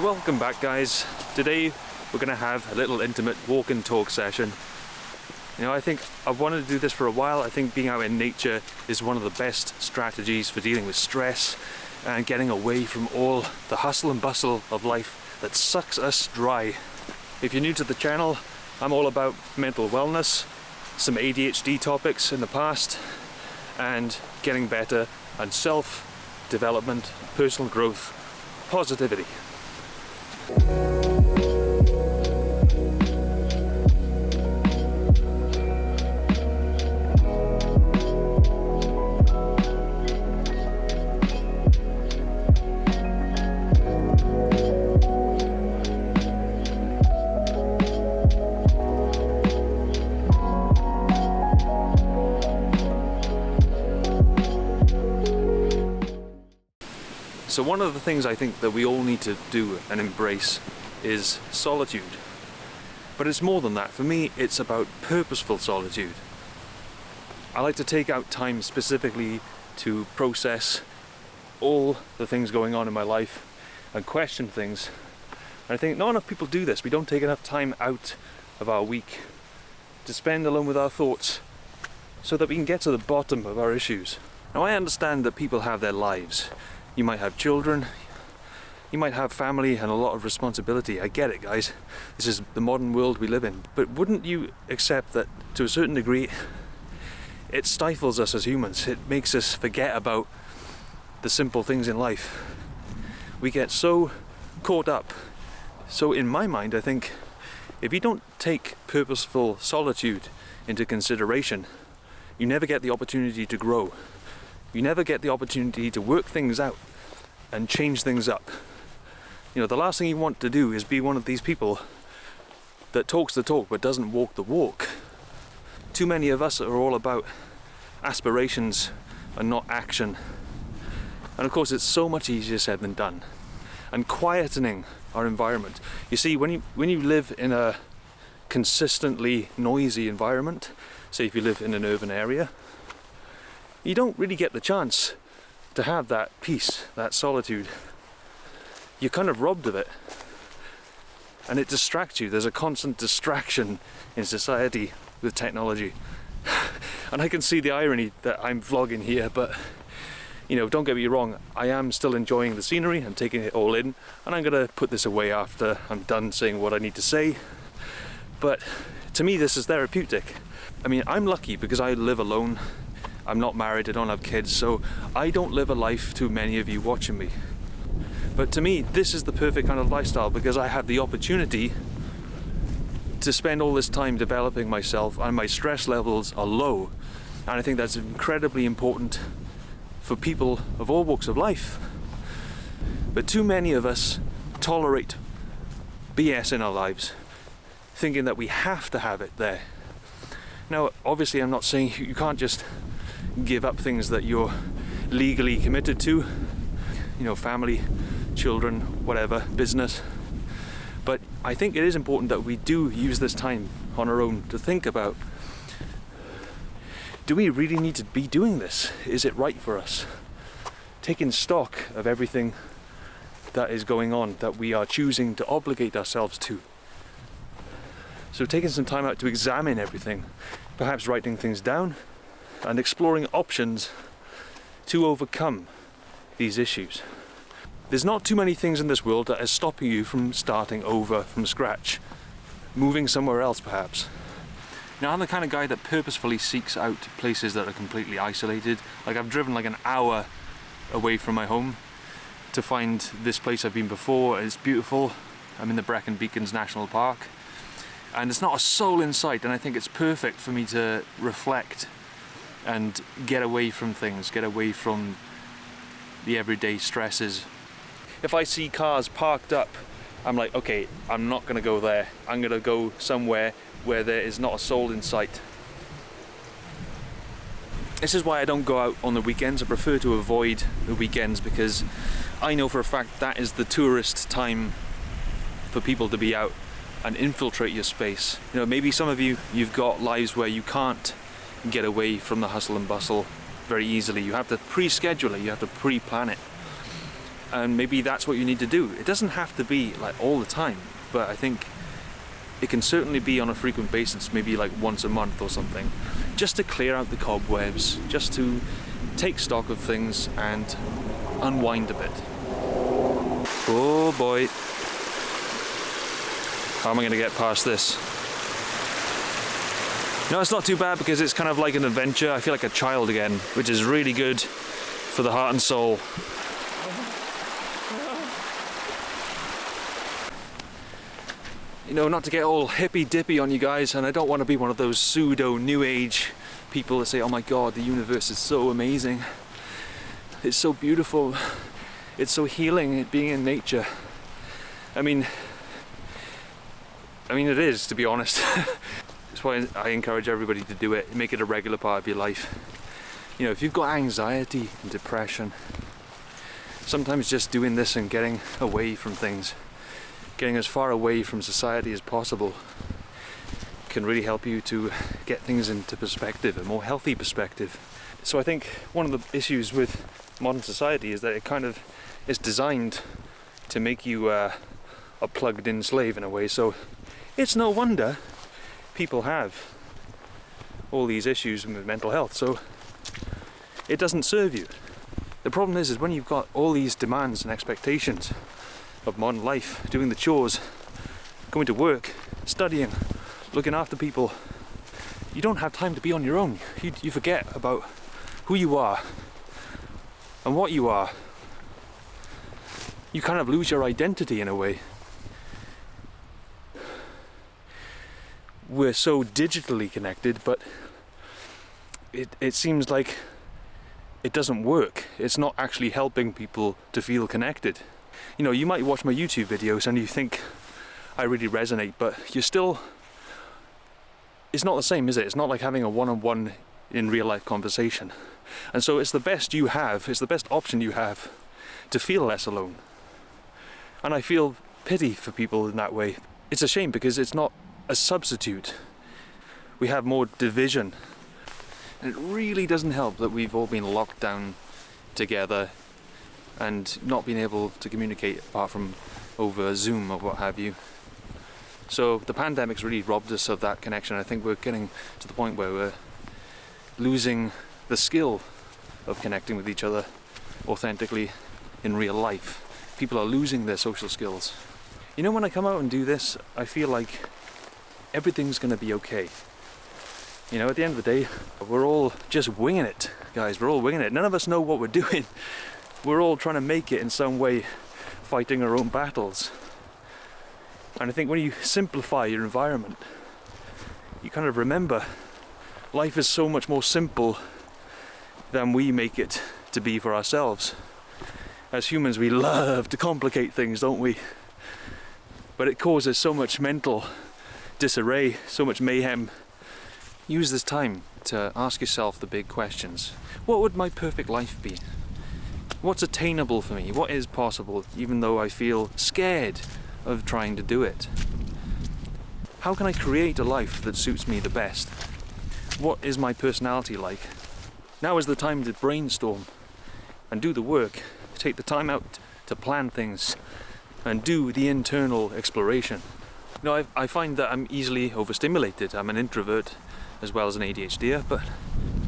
Welcome back, guys. Today we're going to have a little intimate walk and talk session. I think I've wanted to do this for a while. I think being out in nature is one of the best strategies for dealing with stress and getting away from all the hustle and bustle of life that sucks us dry. If you're new to the channel, I'm all about mental wellness, some ADHD topics in the past, and getting better, and self-development, personal growth, positivity. So one of the things I think that we all need to do and embrace is solitude. But it's more than that. For me, it's about purposeful solitude. I like to take out time specifically to process all the things going on in my life and question things. And I think not enough people do this. We don't take enough time out of our week to spend alone with our thoughts so that we can get to the bottom of our issues. Now, I understand that people have their lives. You might have children, you might have family and a lot of responsibility. I get it, guys. This is the modern world we live in. But wouldn't you accept that to a certain degree it stifles us as humans? It makes us forget about the simple things in life. We get so caught up. So in my mind, I think if you don't take purposeful solitude into consideration, you never get the opportunity to grow. You never get the opportunity to work things out and change things up. The last thing you want to do is be one of these people that talks the talk but doesn't walk the walk. Too many of us are all about aspirations and not action. And of course, it's so much easier said than done. And quietening our environment. You see, when you live in a consistently noisy environment, say if you live in an urban area, you don't really get the chance to have that peace, that solitude. You're kind of robbed of it. And it distracts you. There's a constant distraction in society with technology. And I can see the irony that I'm vlogging here, but don't get me wrong, I am still enjoying the scenery and taking it all in, and I'm gonna put this away after I'm done saying what I need to say. But to me, this is therapeutic. I'm lucky because I live alone. I'm not married, I don't have kids, so I don't live a life to many of you watching me. But to me, this is the perfect kind of lifestyle because I have the opportunity to spend all this time developing myself and my stress levels are low. And I think that's incredibly important for people of all walks of life. But too many of us tolerate BS in our lives, thinking that we have to have it there. Now, obviously, I'm not saying you can't just give up things that you're legally committed to, family, children, whatever, business. But I think it is important that we do use this time on our own to think about, do we really need to be doing this? Is it right for us? Taking stock of everything that is going on, that we are choosing to obligate ourselves to. So taking some time out to examine everything, perhaps writing things down, and exploring options to overcome these issues. There's not too many things in this world that are stopping you from starting over from scratch, moving somewhere else perhaps. Now, I'm the kind of guy that purposefully seeks out places that are completely isolated. Like, I've driven like an hour away from my home to find this place I've been before. It's beautiful. I'm in the Brecon Beacons National Park and there's not a soul in sight, and I think it's perfect for me to reflect and get away from things, get away from the everyday stresses. If I see cars parked up, I'm like, okay, I'm not gonna go there. I'm gonna go somewhere where there is not a soul in sight. This is why I don't go out on the weekends. I prefer to avoid the weekends because I know for a fact that is the tourist time for people to be out and infiltrate your space. Maybe some of you've got lives where you can't get away from the hustle and bustle very easily. You have to pre-schedule it, you have to pre-plan it. and maybe that's what you need to do. It doesn't have to be like all the time, but I think it can certainly be on a frequent basis, maybe like once a month or something, just to clear out the cobwebs, just to take stock of things and unwind a bit. Oh boy. How am I going to get past this? No, it's not too bad because it's kind of like an adventure. I feel like a child again, which is really good for the heart and soul. You know, not to get all hippy-dippy on you guys, and I don't want to be one of those pseudo new age people that say, oh my god, the universe is so amazing. It's so beautiful. It's so healing, being in nature. I mean it is, to be honest. That's why I encourage everybody to do it. Make it a regular part of your life. You know, if you've got anxiety and depression, sometimes just doing this and getting away from things, getting as far away from society as possible, can really help you to get things into perspective, a more healthy perspective. So I think one of the issues with modern society is that it kind of is designed to make you a plugged-in slave in a way. So it's no wonder people have all these issues with mental health. So it doesn't serve you. The problem is when you've got all these demands and expectations of modern life, doing the chores, going to work, studying, looking after people, you don't have time to be on your own. You forget about who you are and what you are. You kind of lose your identity in a way. We're so digitally connected, but it seems like it doesn't work. It's not actually helping people to feel connected. You know, you might watch my YouTube videos and you think I really resonate, but you're still... It's not the same, is it? It's not like having a one-on-one in real life conversation. And so it's the best you have, it's the best option you have to feel less alone. And I feel pity for people in that way. It's a shame because it's not a substitute. We have more division. And it really doesn't help that we've all been locked down together and not being able to communicate apart from over Zoom or what have you. So the pandemic's really robbed us of that connection. I think we're getting to the point where we're losing the skill of connecting with each other authentically in real life. People are losing their social skills. You know, when I come out and do this, I feel like everything's going to be okay. You know, at the end of the day, we're all just winging it, guys. We're all winging it. None of us know what we're doing. We're all trying to make it in some way, fighting our own battles. And I think when you simplify your environment, you kind of remember life is so much more simple than we make it to be for ourselves. As humans, we love to complicate things, don't we? But it causes so much mental disarray, so much mayhem. Use this time to ask yourself the big questions. What would my perfect life be? What's attainable for me? What is possible, even though I feel scared of trying to do it? How can I create a life that suits me the best? What is my personality like? Now is the time to brainstorm and do the work. Take the time out to plan things and do the internal exploration. You know, I find that I'm easily overstimulated. I'm an introvert as well as an ADHD, but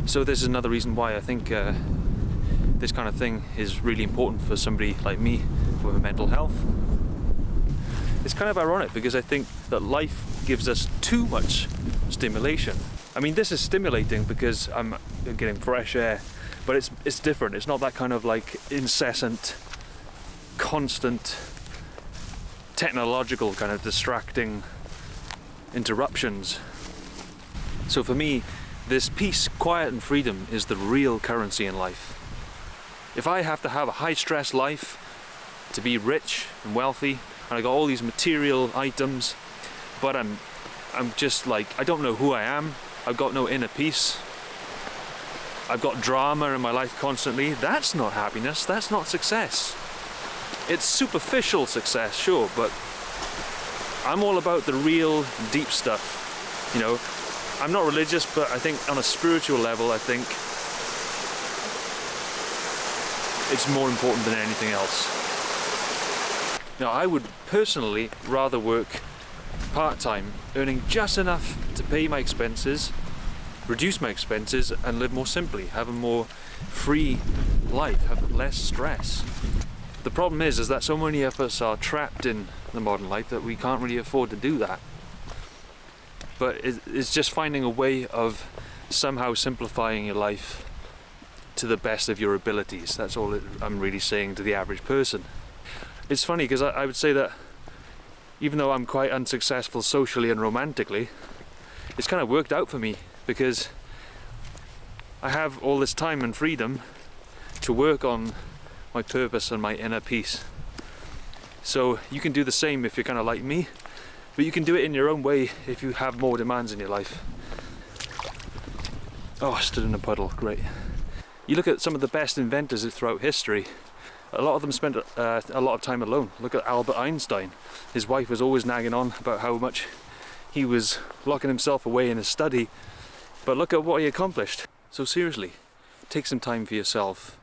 so this is another reason why I think this kind of thing is really important for somebody like me with mental health. It's kind of ironic because I think that life gives us too much stimulation. I mean, this is stimulating because I'm getting fresh air, but it's different. It's not that kind of like incessant, constant, technological kind of distracting interruptions. So for me, this peace, quiet and freedom is the real currency in life. If I have to have a high-stress life to be rich and wealthy, and I got all these material items, but I'm just like, I don't know who I am, I've got no inner peace, I've got drama in my life constantly, that's not happiness, that's not success. It's superficial success, sure, but I'm all about the real deep stuff, you know. I'm not religious, but I think on a spiritual level, I think it's more important than anything else. Now, I would personally rather work part-time, earning just enough to pay my expenses, reduce my expenses, and live more simply, have a more free life, have less stress. The problem is that so many of us are trapped in the modern life that we can't really afford to do that. But it's just finding a way of somehow simplifying your life to the best of your abilities. That's all I'm really saying to the average person. It's funny because I would say that even though I'm quite unsuccessful socially and romantically, it's kind of worked out for me because I have all this time and freedom to work on my purpose and my inner peace. So you can do the same if you're kind of like me, but you can do it in your own way if you have more demands in your life. Oh, I stood in a puddle, great. You look at some of the best inventors throughout history, a lot of them spent a lot of time alone. Look at Albert Einstein. His wife was always nagging on about how much he was locking himself away in his study, but look at what he accomplished. So seriously, take some time for yourself.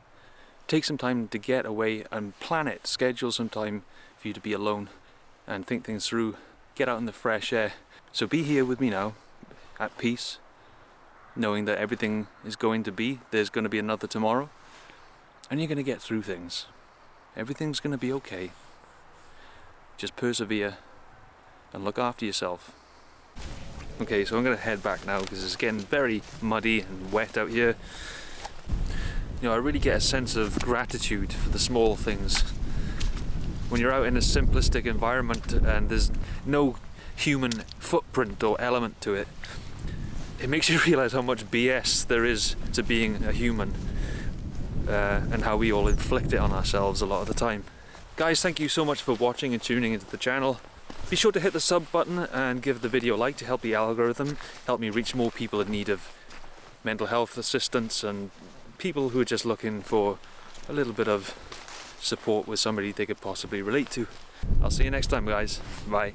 Take some time to get away and plan it. Schedule some time for you to be alone and think things through. Get out in the fresh air. So be here with me now, at peace, knowing that everything is going to be, there's going to be another tomorrow, and you're going to get through things. Everything's going to be okay. Just persevere and look after yourself. Okay, so I'm going to head back now because it's getting very muddy and wet out here. You know, I really get a sense of gratitude for the small things. When you're out in a simplistic environment and there's no human footprint or element to it, it makes you realise how much BS there is to being a human, and how we all inflict it on ourselves a lot of the time. Guys, thank you so much for watching and tuning into the channel. Be sure to hit the sub button and give the video a like to help the algorithm, help me reach more people in need of mental health assistance and people who are just looking for a little bit of support with somebody they could possibly relate to. I'll see you next time, guys. Bye.